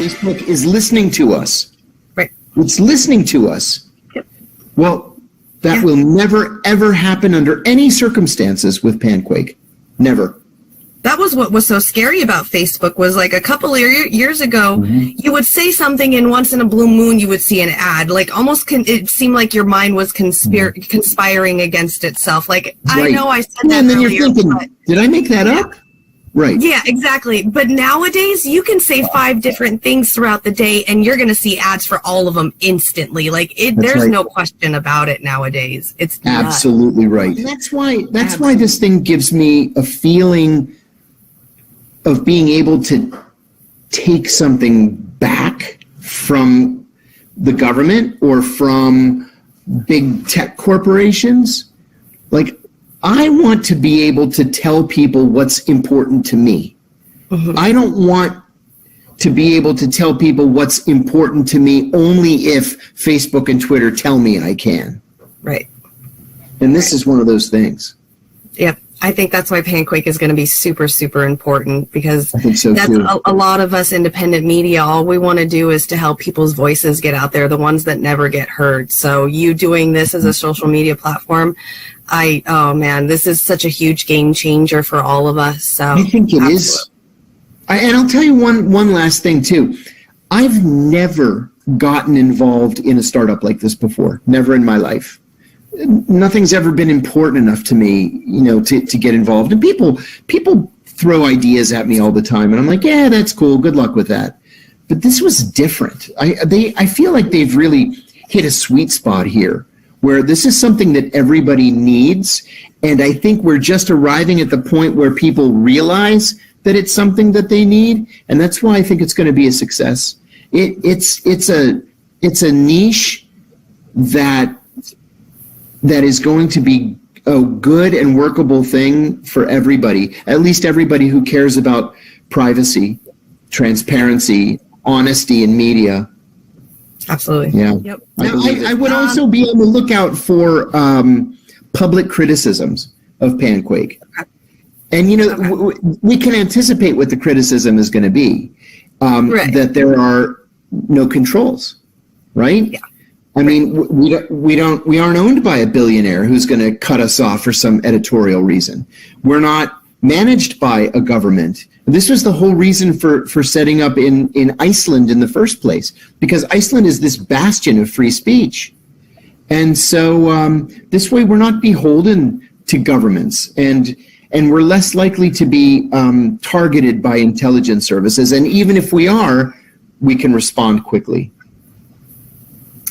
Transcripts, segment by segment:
Facebook is listening to us. Right. It's listening to us. Yep. Well, that will never, ever happen under any circumstances with Panquake. Never. That was what was so scary about Facebook, was like a couple of years ago, you would say something and once in a blue moon you would see an ad. Like almost it seemed like your mind was conspiring against itself. Like, right. I know I said that and then earlier, you're thinking, did I make that up? Right. Yeah, exactly. But nowadays you can say 5 different things throughout the day and you're going to see ads for all of them instantly. Like there's no question about it nowadays. It's absolutely right. And that's why this thing gives me a feeling of being able to take something back from the government or from big tech corporations. Like, I want to be able to tell people what's important to me. I don't want to be able to tell people what's important to me only if Facebook and Twitter tell me I can. Right. And this is one of those things. Yep. I think that's why Panquake is going to be super, super important, because I think so that's too. A lot of us independent media. All we want to do is to help people's voices get out there, the ones that never get heard. So you doing this as a social media platform, oh man, this is such a huge game changer for all of us. So I think it is. And I'll tell you one last thing too. I've never gotten involved in a startup like this before. Never in my life. Nothing's ever been important enough to me, to get involved. And people throw ideas at me all the time, and I'm like, yeah, that's cool. Good luck with that. But this was different. I feel like they've really hit a sweet spot here, where this is something that everybody needs, and I think we're just arriving at the point where people realize that it's something that they need, and that's why I think it's going to be a success. It's a niche that is going to be a good and workable thing for everybody, at least everybody who cares about privacy, transparency, honesty in media. Absolutely. Yeah. Yep. I would also be on the lookout for public criticisms of Panquake. And, we can anticipate what the criticism is going to be, that there are no controls, right? Yeah. I mean, we aren't owned by a billionaire who's going to cut us off for some editorial reason. We're not managed by a government. This was the whole reason for setting up in Iceland in the first place, because Iceland is this bastion of free speech. And so this way we're not beholden to governments, and we're less likely to be targeted by intelligence services. And even if we are, we can respond quickly.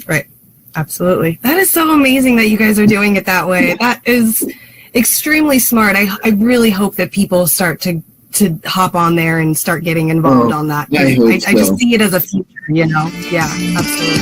Right. Absolutely. That is so amazing that you guys are doing it that way. That is extremely smart. I really hope that people start to hop on there and start getting involved on that. I just see it as a future, Yeah, absolutely.